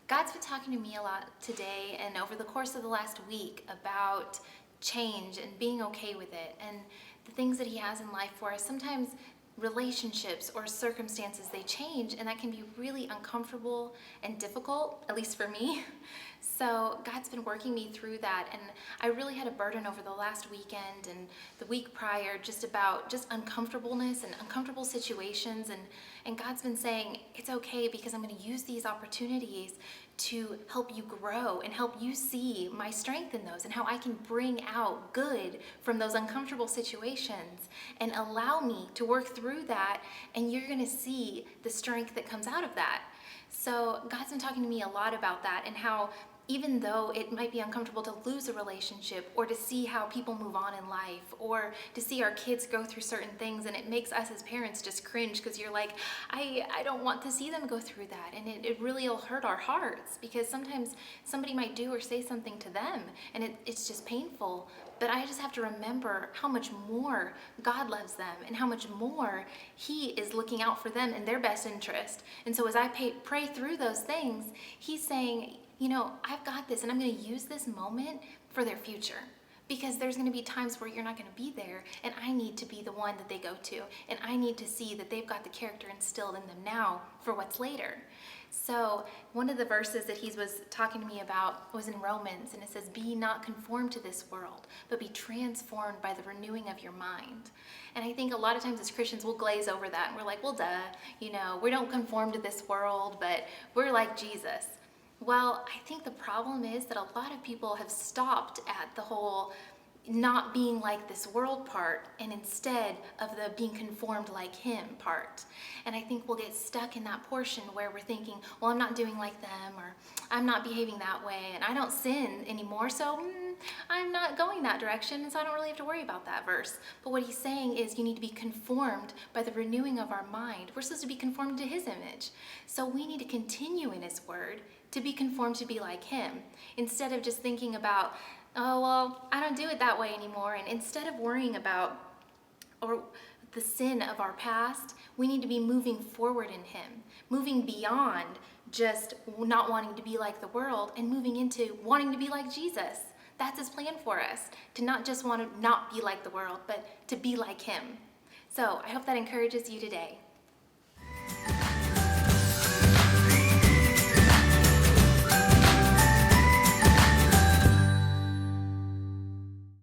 God's been talking to me a lot today and over the course of the last week about change and being okay with it and the things that He has in life for us. Sometimes relationships or circumstances, they change, and that can be really uncomfortable and difficult, at least for me. So God's been working me through that, and I really had a burden over the last weekend and the week prior just about just uncomfortableness and uncomfortable situations, and God's been saying it's okay because I'm going to use these opportunities to help you grow and help you see my strength in those and how I can bring out good from those uncomfortable situations and allow me to work through that, and you're going to see the strength that comes out of that. So God's been talking to me a lot about that and how even though it might be uncomfortable to lose a relationship or to see how people move on in life or to see our kids go through certain things, and it makes us as parents just cringe because you're like, I don't want to see them go through that, and it really will hurt our hearts because sometimes somebody might do or say something to them and it's just painful. But I just have to remember how much more God loves them and how much more He is looking out for them in their best interest. And so as I pray through those things, He's saying, I've got this, and I'm going to use this moment for their future. Because there's going to be times where you're not going to be there, and I need to be the one that they go to, and I need to see that they've got the character instilled in them now for what's later. So one of the verses that he was talking to me about was in Romans, and it says, "Be not conformed to this world, but be transformed by the renewing of your mind." And I think a lot of times as Christians, we'll glaze over that, and we're like, well, duh, we don't conform to this world, but we're like Jesus. Well, I think the problem is that a lot of people have stopped at the whole not being like this world part, and instead of the being conformed like Him part. And I think we'll get stuck in that portion where we're thinking, well, I'm not doing like them, or I'm not behaving that way, and I don't sin anymore, so I'm not going that direction, and so I don't really have to worry about that verse. But what he's saying is you need to be conformed by the renewing of our mind. We're supposed to be conformed to His image. So we need to continue in His word to be conformed to be like Him, instead of just thinking about, oh, well, I don't do it that way anymore. And instead of worrying about or the sin of our past, we need to be moving forward in Him, moving beyond just not wanting to be like the world and moving into wanting to be like Jesus. That's His plan for us, to not just want to not be like the world, but to be like Him. So I hope that encourages you today.